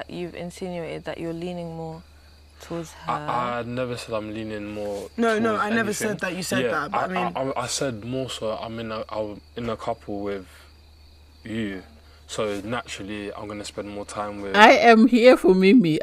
that you've insinuated that you're leaning more towards her. I never said I'm leaning more. No, towards I never anything. said that you said that. But I said more so. I'm in a couple with you, so naturally I'm gonna spend more time with. I am here for Mimii.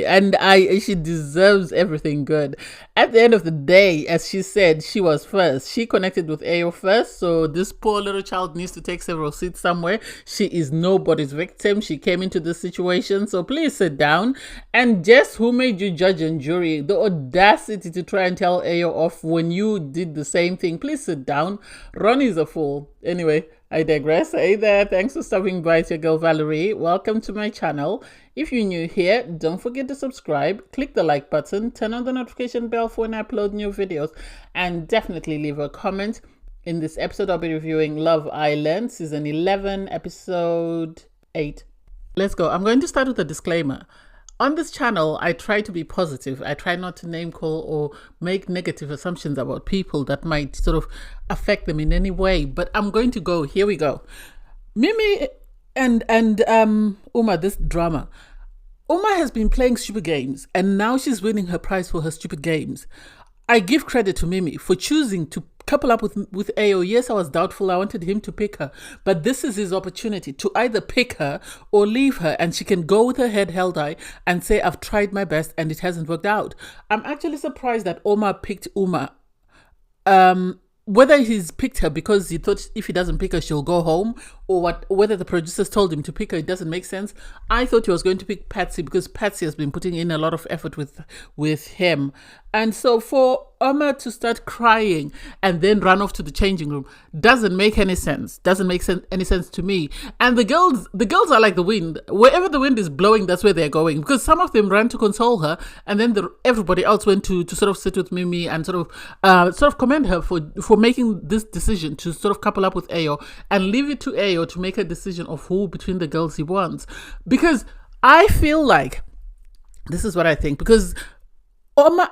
And she deserves everything good. At the end of the day, as she said, she was first. She connected with Ayo first, so this poor little child needs to take several seats somewhere. She is nobody's victim. She came into this situation, so please sit down. And Jess, who made you judge and jury? The audacity to try and tell Ayo off when you did the same thing. Please sit down. Ronnie's a fool. Anyway, I digress. Hey there, thanks for stopping by. It's your girl Valerie. Welcome to my channel. If you're new here, don't forget to subscribe, click the like button, turn on the notification bell for when I upload new videos, and definitely leave a comment. In this episode, I'll be reviewing Love Island, season 11, episode 8. Let's go. I'm going to start with a disclaimer. On this channel, I try to be positive. I try not to name call or make negative assumptions about people that might sort of affect them in any way. But I'm going to go. Here we go. Mimii and Uma, this drama. Uma has been playing stupid games, and now she's winning her prize for her stupid games. I give credit to Mimii for choosing to couple up with Ayo. Yes, I was doubtful. I wanted him to pick her. But this is his opportunity to either pick her or leave her, and she can go with her head held high and say, I've tried my best and it hasn't worked out. I'm actually surprised that Oma picked Uma. Whether he's picked her because he thought if he doesn't pick her, she'll go home, or whether the producers told him to pick her, it doesn't make sense. I thought he was going to pick Patsy because Patsy has been putting in a lot of effort with him. And so for Uma to start crying and then run off to the changing room doesn't make any sense. Doesn't make any sense to me. And the girls are like the wind. Wherever the wind is blowing, that's where they're going. Because some of them ran to console her, and then everybody else went to sort of sit with Mimii and sort of commend her for making this decision to sort of couple up with Ayo and leave it to Ayo to make a decision of who between the girls he wants. Because I feel like, this is what I think, because Oma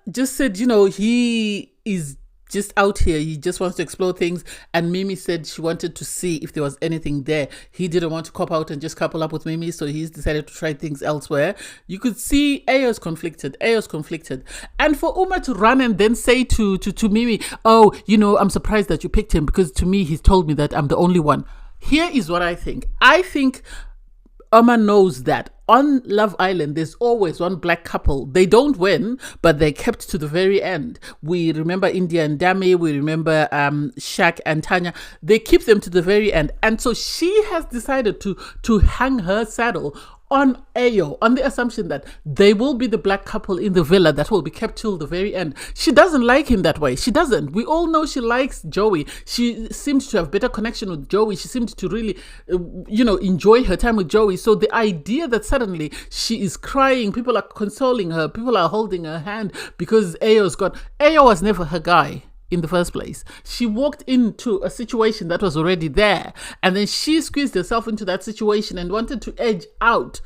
just said, he is just out here. He just wants to explore things. And Mimii said she wanted to see if there was anything there. He didn't want to cop out and just couple up with Mimii, so he's decided to try things elsewhere. You could see Ayo's conflicted. And for Uma to run and then say to Mimii, oh, I'm surprised that you picked him because to me, he's told me that I'm the only one. Here is what I think. I think Uma knows that on Love Island, there's always one black couple. They don't win, but they're kept to the very end. We remember India and Dami. We remember Shaq and Tanya. They keep them to the very end. And so she has decided to hang her saddle on Ayo, on the assumption that they will be the black couple in the villa that will be kept till the very end. She doesn't like him that way. She doesn't. We all know she likes Joey. She seems to have better connection with Joey. She seems to really, enjoy her time with Joey. So the idea that suddenly she is crying, people are consoling her, people are holding her hand because Ayo's gone. Ayo was never her guy. In the first place, she walked into a situation that was already there, and then she squeezed herself into that situation and wanted to edge out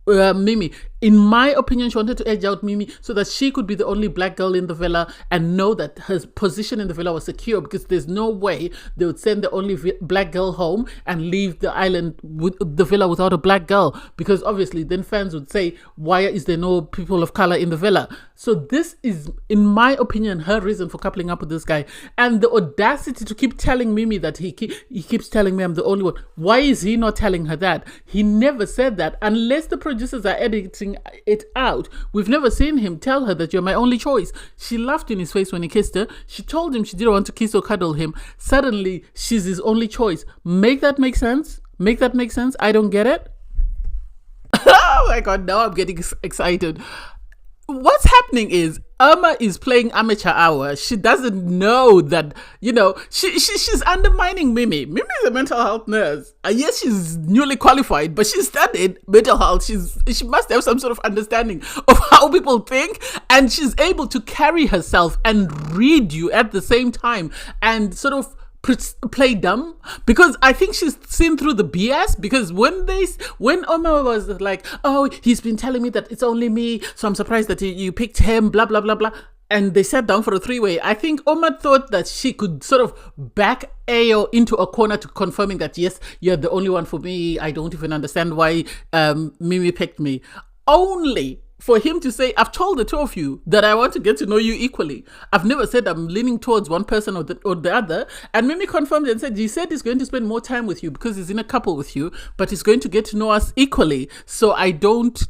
Mimii. In my opinion, she wanted to edge out Mimii so that she could be the only black girl in the villa and know that her position in the villa was secure, because there's no way they would send the only black girl home and leave the island with the villa without a black girl, because obviously then fans would say, why is there no people of color in the villa? So this is, in my opinion, her reason for coupling up with this guy. And the audacity to keep telling Mimii that he keeps telling me I'm the only one. Why is he not telling her that? He never said that, unless the producers are editing it out. We've never seen him tell her that you're my only choice. She laughed in his face when he kissed her. She told him she didn't want to kiss or cuddle him. Suddenly, she's his only choice. Make that make sense? I don't get it. Oh my God, now I'm getting excited. What's happening is Uma is playing amateur hour. She doesn't know that, she's undermining Mimii. Mimii is a mental health nurse. Yes, she's newly qualified, but she studied mental health. She must have some sort of understanding of how people think, and she's able to carry herself and read you at the same time and sort of play dumb, because I think she's seen through the BS. Because when Oma was like, oh, he's been telling me that it's only me, so I'm surprised that you picked him, blah blah blah blah, and they sat down for a three-way. I think Uma thought that she could sort of back Ayo into a corner to confirming that, yes, you're the only one for me. I don't even understand why Mimii picked me. Only for him to say, I've told the two of you that I want to get to know you equally. I've never said I'm leaning towards one person or the other. And Mimii confirmed and said, he said he's going to spend more time with you because he's in a couple with you, but he's going to get to know us equally. So I don't,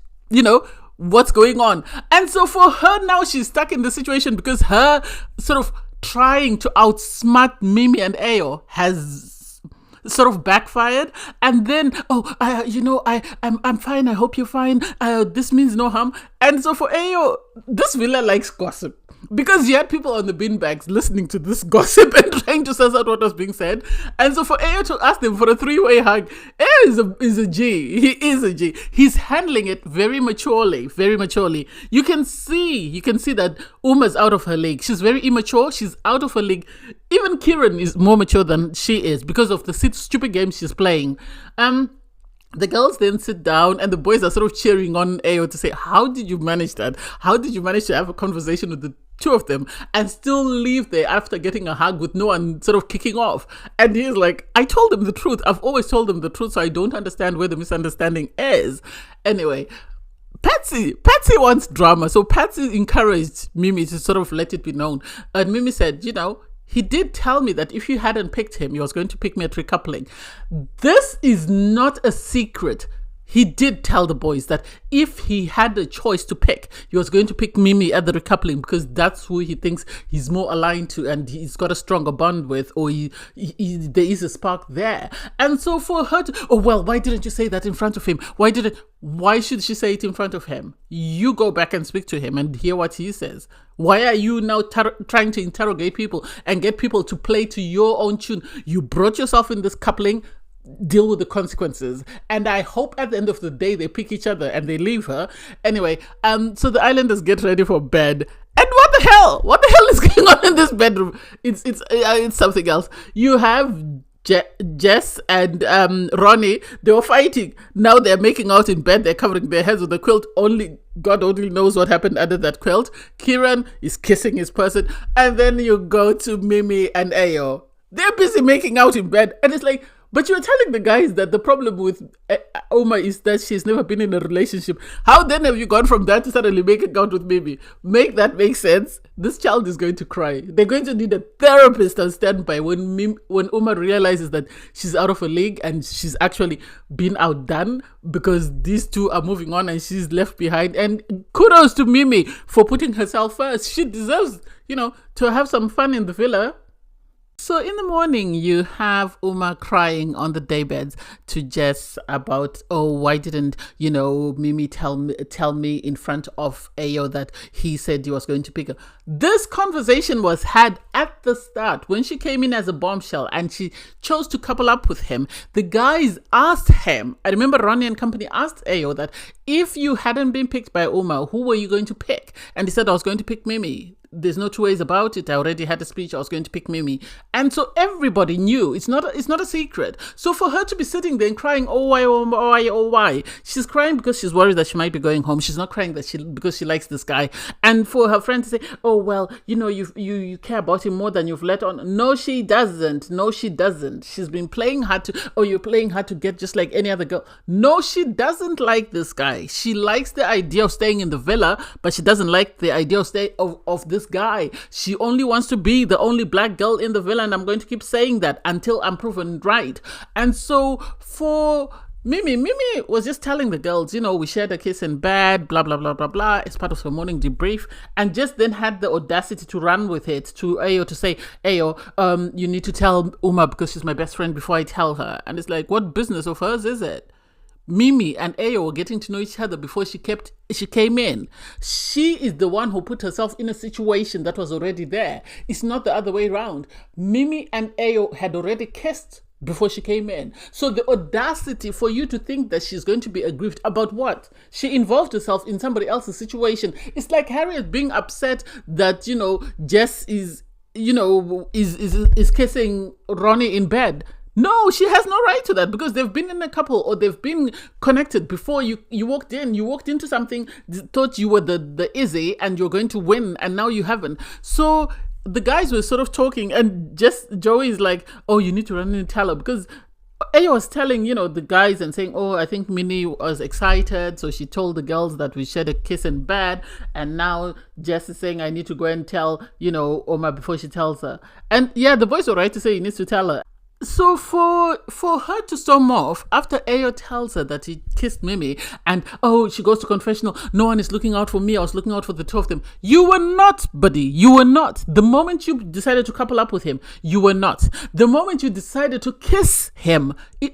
what's going on. And so for her now, she's stuck in the situation because her sort of trying to outsmart Mimii and Ayo has sort of backfired. And then, I'm fine, I hope you're fine, this means no harm. And so for Ayo, this villa likes gossip, because you had people on the beanbags listening to this gossip and trying to suss out what was being said. And so for Ayo to ask them for a three-way hug, Ayo is a G. He is a G. He's handling it very maturely, very maturely. You can see that Uma's out of her league. She's very immature. She's out of her league. Even Kiran is more mature than she is because of the stupid game she's playing. The girls then sit down and the boys are sort of cheering on Ayo to say, how did you manage that? How did you manage to have a conversation with the two of them and still leave there after getting a hug with no one sort of kicking off? And he's like, I told them the truth. I've always told them the truth, so I don't understand where the misunderstanding is. Anyway, Patsy wants drama. So Patsy encouraged Mimii to sort of let it be known. And Mimii said, he did tell me that if you hadn't picked him, he was going to pick me at Recoupling. This is not a secret. He did tell the boys that if he had a choice to pick, he was going to pick Mimii at the Recoupling because that's who he thinks he's more aligned to and he's got a stronger bond with, or there is a spark there. And so for her to, why didn't you say that in front of him? Why should she say it in front of him? You go back and speak to him and hear what he says. Why are you now trying to interrogate people and get people to play to your own tune? You brought yourself in this coupling. Deal with the consequences. And I hope at the end of the day they pick each other and they leave her. Anyway, so the islanders get ready for bed. And what the hell? What the hell is going on in this bedroom? It's something else. You have Jess and Ronnie. They were fighting. Now they're making out in bed. They're covering their heads with a quilt. God only knows what happened under that quilt. Kiran is kissing his person. And then you go to Mimii and Ayo. They're busy making out in bed. And it's like, but you were telling the guys that the problem with Uma is that she's never been in a relationship. How then have you gone from that to suddenly making out with Mimii? Make that make sense? This child is going to cry. They're going to need a therapist on standby when Uma realizes that she's out of a league and she's actually been outdone because these two are moving on and she's left behind. And kudos to Mimii for putting herself first. She deserves, to have some fun in the villa. So in the morning, you have Uma crying on the daybeds to Jess about, why didn't, Mimii tell me in front of Ayo that he said he was going to pick her. This conversation was had at the start when she came in as a bombshell and she chose to couple up with him. The guys asked him, I remember Ronnie and company asked Ayo that if you hadn't been picked by Uma, who were you going to pick? And he said, I was going to pick Mimii. There's no two ways about it. I already had a speech. I was going to pick Mimii. And so everybody knew. It's not a secret. So for her to be sitting there and crying, why? She's crying because she's worried that she might be going home. She's not crying because she likes this guy. And for her friend to say, you care about him more than you've let on. No, she doesn't. She's been playing hard to, you're playing hard to get just like any other girl. No, she doesn't like this guy. She likes the idea of staying in the villa, but she doesn't like the idea of this guy. She only wants to be the only black girl in the villa, and I'm going to keep saying that until I'm proven right. And so for Mimii was just telling the girls, we shared a kiss in bed, blah, blah, blah, blah, blah, as part of her morning debrief, and just then had the audacity to run with it to Ayo to say, Ayo, you need to tell Uma because she's my best friend before I tell her. And it's like, what business of hers is it? Mimii and Ayo were getting to know each other before she came in. She is the one who put herself in a situation that was already there. It's not the other way around. Mimii and Ayo had already kissed before she came in. So the audacity for you to think that she's going to be aggrieved about what? She involved herself in somebody else's situation. It's like Harriet being upset that, Jess is kissing Ronnie in bed. No, she has no right to that because they've been in a couple or they've been connected before you walked in. You walked into something, thought you were the Izzy and you're going to win, and now you haven't. So the guys were sort of talking, and just Joey is like, "Oh, you need to run in and tell her," because Aya was telling, the guys and saying, "Oh, I think Minnie was excited, so she told the girls that we shared a kiss in bed." And now Jess is saying, "I need to go and tell, Oma before she tells her." And yeah, the boys were right to say he needs to tell her. So for her to storm off after Ayo tells her that he kissed Mimii, and she goes to confessional, "No one is looking out for me, I was looking out for the two of them." You were not, buddy. You were not. The moment you decided to couple up with him, you were not. The moment you decided to kiss him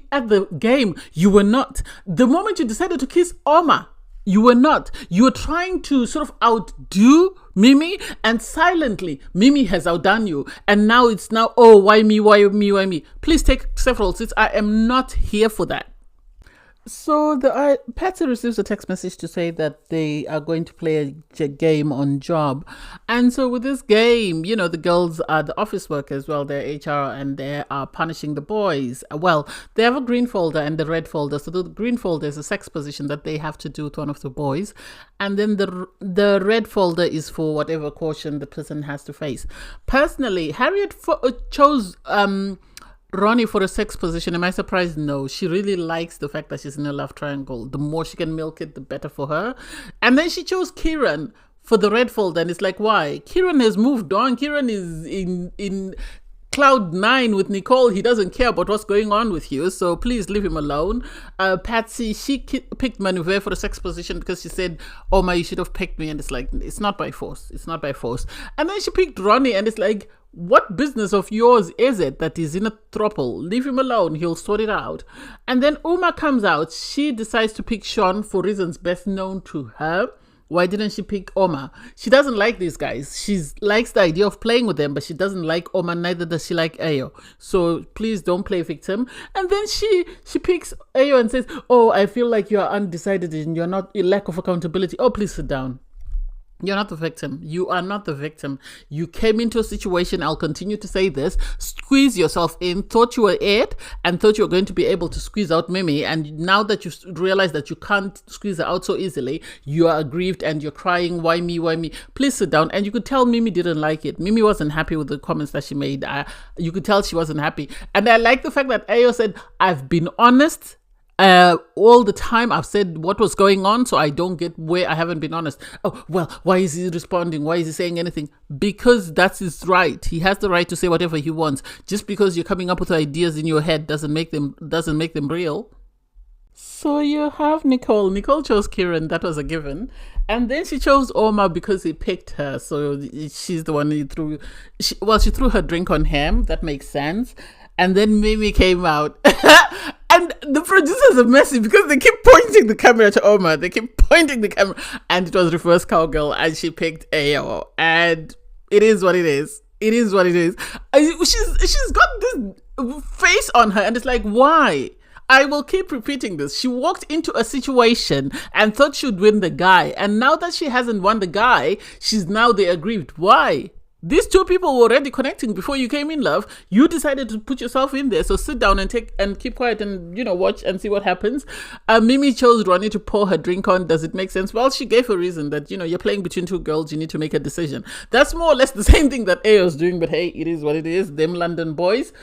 at the game, you were not. The moment you decided to kiss Oma, you were not. You were trying to sort of outdo Mimii, and silently, Mimii has outdone you. And now it's why me, why me, why me? Please take several seats. I am not here for that. So Patsy receives a text message to say that they are going to play a game on job. And so with this game, the girls are the office workers, well, they're HR, and they are punishing the boys. Well, they have a green folder and the red folder. So the green folder is a sex position that they have to do with one of the boys. And then the red folder is for whatever caution the person has to face. Personally, Harriet chose Ronnie for a sex position. Am I surprised? No. She really likes the fact that she's in a love triangle. The more she can milk it, the better for her. And then she chose Kieran for the red folder. And it's like, why? Kieran has moved on. Kieran is in cloud 9 with Nicole. He doesn't care about what's going on with you, so please leave him alone. Patsy, she picked Manuve for a sex position because she said, "Oh, you should have picked me." And it's like, it's not by force. It's not by force. And then she picked Ronnie, and it's like, what business of yours is it that he's in a throuple? Leave him alone. He'll sort it out. And then Uma comes out. She decides to pick Sean for reasons best known to her. Why didn't she pick Oma? She doesn't like these guys. She likes the idea of playing with them, but she doesn't like Oma, neither does she like Ayo. So please don't play victim. And then she picks Ayo and says, "Oh, I feel like you are undecided and you're not, a lack of accountability." Oh, please sit down. You're not the victim. You are not the victim. You came into a situation, I'll continue to say this, squeeze yourself in, thought you were it, and thought you were going to be able to squeeze out Mimii. And now that you realize that you can't squeeze her out so easily, you are aggrieved and you're crying, "Why me, why me?" Please sit down. And you could tell Mimii didn't like it. Mimii wasn't happy with the comments that she made. You could tell she wasn't happy. And I like the fact that Ayo said, "I've been honest. All the time I've said what was going on, so I don't get where I haven't been honest." "Oh, well, why is he responding? Why is he saying anything?" Because that's his right. He has the right to say whatever he wants. Just because you're coming up with ideas in your head doesn't make them real. So you have Nicole. Nicole chose Kieran. That was a given. And then she chose Oma because he picked her. So she's the one who threw. She threw her drink on him. That makes sense. And then Mimii came out. And the producers are messy because they keep pointing the camera to Oma. They keep pointing the camera. And it was reverse cowgirl. And she picked Ayo. And it is what it is. It is what it is. She's got this face on her. And it's like, why? I will keep repeating this. She walked into a situation and thought she'd win the guy. And now that she hasn't won the guy, she's now the aggrieved. Why? These two people were already connecting before you came in, love. You decided to put yourself in there. So sit down and keep quiet and, watch and see what happens. Mimii chose Ronnie to pour her drink on. Does it make sense? Well, she gave a reason that, you're playing between two girls. You need to make a decision. That's more or less the same thing that Ayo's doing. But hey, it is what it is. Them London boys.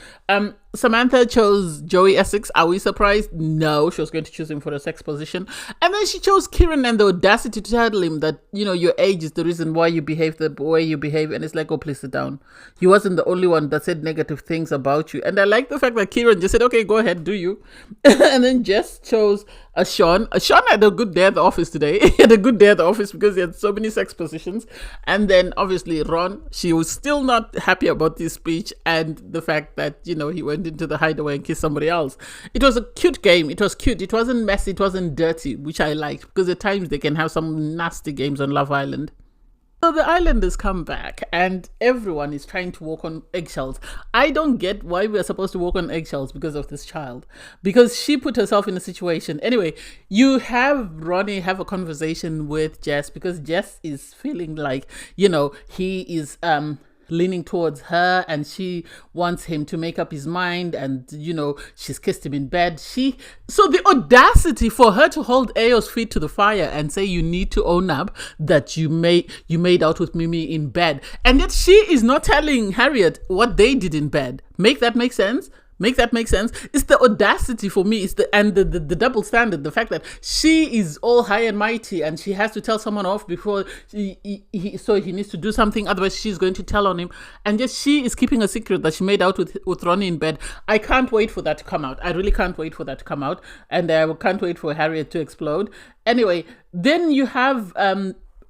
Samantha chose Joey Essex. Are we surprised? No, she was going to choose him for a sex position. And then she chose Kieran and the audacity to tell him that, your age is the reason why you behave the way you behave. And it's like, oh, please sit down. He wasn't the only one that said negative things about you. And I like the fact that Kieran just said, okay, go ahead, do you. And then Jess chose Sean. Sean had a good day at the office today. He had a good day at the office because he had so many sex positions. And then obviously Ron, she was still not happy about this speech and the fact that, he went into the hideaway and kissed somebody else. It was a cute game. It was cute. It wasn't messy. It wasn't dirty, which I liked because at times they can have some nasty games on Love Island. So the islanders come back and everyone is trying to walk on eggshells. I don't get why we're supposed to walk on eggshells because of this child. Because she put herself in a situation. Anyway, you have Ronnie have a conversation with Jess because Jess is feeling like, he is leaning towards her, and she wants him to make up his mind, and she's kissed him in bed. So the audacity for her to hold Ayo's feet to the fire and say you need to own up that you made out with Mimii in bed, and yet she is not telling Harriet what they did in bed. Make that make sense? Make that make sense? It's the audacity for me. It's the double standard. The fact that she is all high and mighty and she has to tell someone off before so he needs to do something. Otherwise, she's going to tell on him. And yet she is keeping a secret that she made out with Ronnie in bed. I can't wait for that to come out. I really can't wait for that to come out. And I can't wait for Harriet to explode. Anyway, then you have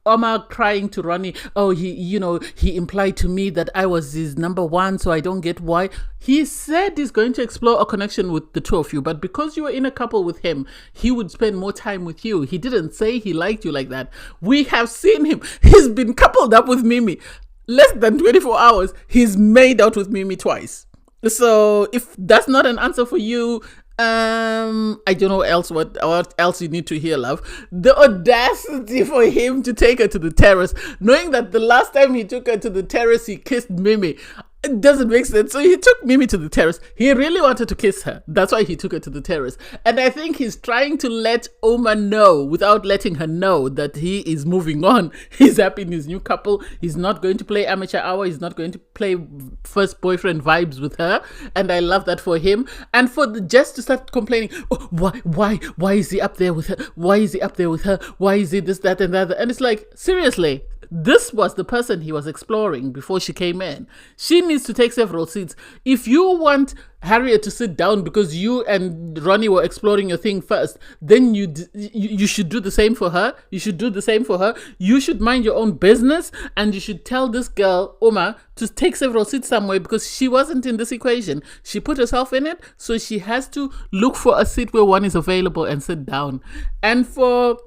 Oma crying to Ronnie, oh, he implied to me that I was his number one, so I don't get why. He said he's going to explore a connection with the two of you, but because you were in a couple with him, he would spend more time with you. He didn't say he liked you like that. We have seen him. He's been coupled up with Mimii. Less than 24 hours, he's made out with Mimii twice. So if that's not an answer for you, I don't know what else you need to hear, love. The audacity for him to take her to the terrace, knowing that the last time he took her to the terrace, he kissed Mimii. It doesn't make sense. So he took Mimii to the terrace. He really wanted to kiss her. That's why he took her to the terrace. And I think he's trying to let Uma know, without letting her know, that he is moving on. He's happy in his new couple. He's not going to play amateur hour. He's not going to play first boyfriend vibes with her. And I love that for him. And for Jess to start complaining, oh, why is he up there with her? Why is he up there with her? Why is he this, that, and that? And it's like, seriously, this was the person he was exploring before she came in. She needs to take several seats. If you want Harriet to sit down because you and Ronnie were exploring your thing first, then you should do the same for her. You should do the same for her. You should mind your own business, and you should tell this girl, Uma, to take several seats somewhere because she wasn't in this equation. She put herself in it, so she has to look for a seat where one is available and sit down. And for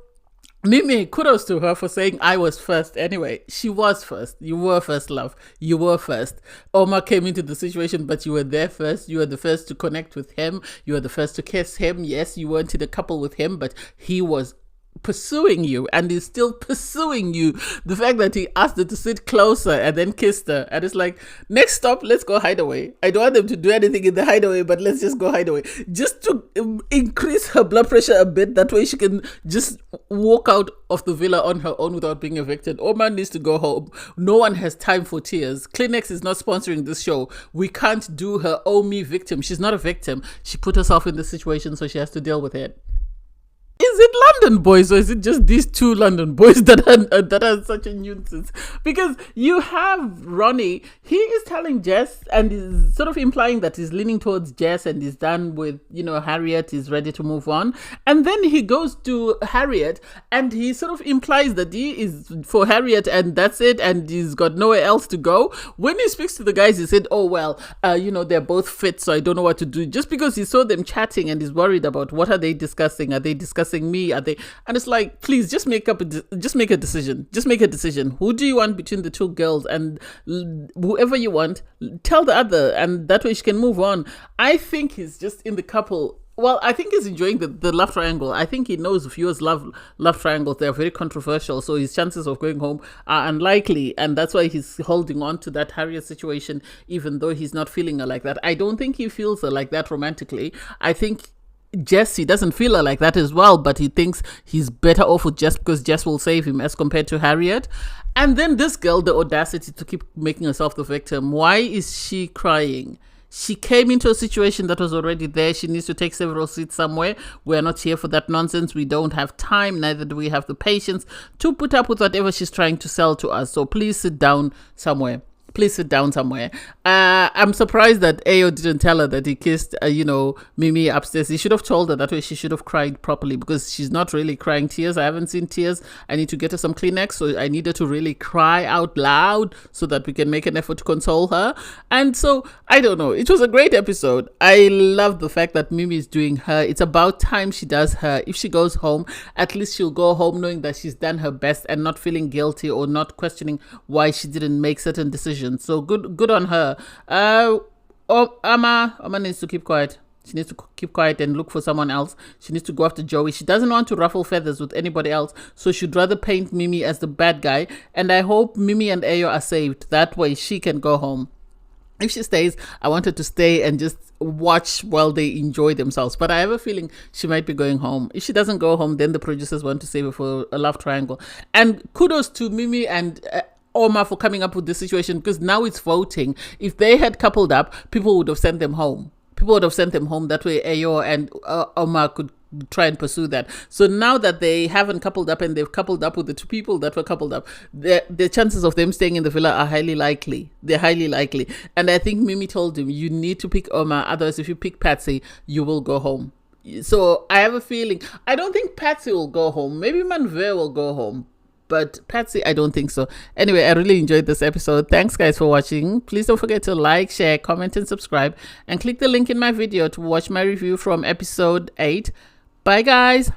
Mimii, kudos to her for saying I was first. Anyway, she was first. You were first, love. You were first. Oma came into the situation, but you were there first. You were the first to connect with him. You were the first to kiss him. Yes, you weren't in a couple with him, but he was pursuing you and is still pursuing you. The fact that he asked her to sit closer and then kissed her, and it's like, next stop, let's go hideaway. I don't want them to do anything in the hideaway, but let's just go hideaway, just to increase her blood pressure a bit. That way she can just walk out of the villa on her own without being evicted. Oma needs to go home. No one has time for tears. Kleenex is not sponsoring this show. We can't do her oh me victim. She's not a victim. She put herself in this situation, so she has to deal with it. Is it London boys, or is it just these two London boys that are such a nuisance? Because you have Ronnie, he is telling Jess and is sort of implying that he's leaning towards Jess and is done with, Harriet, is ready to move on. And then he goes to Harriet and he sort of implies that he is for Harriet and that's it, and he's got nowhere else to go. When he speaks to the guys, he said, oh, well, they're both fit, so I don't know what to do. Just because he saw them chatting and is worried about what are they discussing? Are they discussing me? Are they? And it's like, please just make a decision. Just make a decision. Who do you want between the two girls? And whoever you want, tell the other, and that way she can move on. I think he's just in the couple. Well, I think he's enjoying the love triangle. I think he knows viewers love triangles. They're very controversial, so his chances of going home are unlikely, and that's why he's holding on to that Harriet situation, even though he's not feeling her like that. I don't think he feels her like that romantically. I think Jess, he doesn't feel her like that as well, but he thinks he's better off with Jess because Jess will save him as compared to Harriet. And then this girl, the audacity to keep making herself the victim. Why is she crying? She came into a situation that was already there. She needs to take several seats somewhere. We're not here for that nonsense. We don't have time, neither do we have the patience to put up with whatever she's trying to sell to us. So please sit down somewhere. Please sit down somewhere. I'm surprised that Ayo didn't tell her that he kissed, Mimii upstairs. He should have told her. That way she should have cried properly, because she's not really crying tears. I haven't seen tears. I need to get her some Kleenex. So I need her to really cry out loud so that we can make an effort to console her. And so, I don't know. It was a great episode. I love the fact that Mimii is doing her. It's about time she does her. If she goes home, at least she'll go home knowing that she's done her best and not feeling guilty or not questioning why she didn't make certain decisions. So good on her. Ama needs to keep quiet. She needs to keep quiet and look for someone else. She needs to go after Joey. She doesn't want to ruffle feathers with anybody else, so she'd rather paint Mimii as the bad guy. And I hope Mimii and Ayo are saved. That way she can go home. If she stays, I want her to stay and just watch while they enjoy themselves. But I have a feeling she might be going home. If she doesn't go home, then the producers want to save her for a love triangle. And kudos to Mimii and Uma for coming up with this situation, because now it's voting. If they had coupled up, people would have sent them home. People would have sent them home. That way Ayo and Uma could try and pursue that. So now that they haven't coupled up and they've coupled up with the two people that were coupled up, the chances of them staying in the villa are highly likely. They're highly likely. And I think Mimii told him, you need to pick Uma, otherwise if you pick Patsy, you will go home. So I have a feeling, I don't think Patsy will go home. Maybe Manve will go home, but Patsy, I don't think so. Anyway, I really enjoyed this episode. Thanks guys for watching. Please don't forget to like, share, comment and subscribe, and click the link in my video to watch my review from episode 8. Bye guys.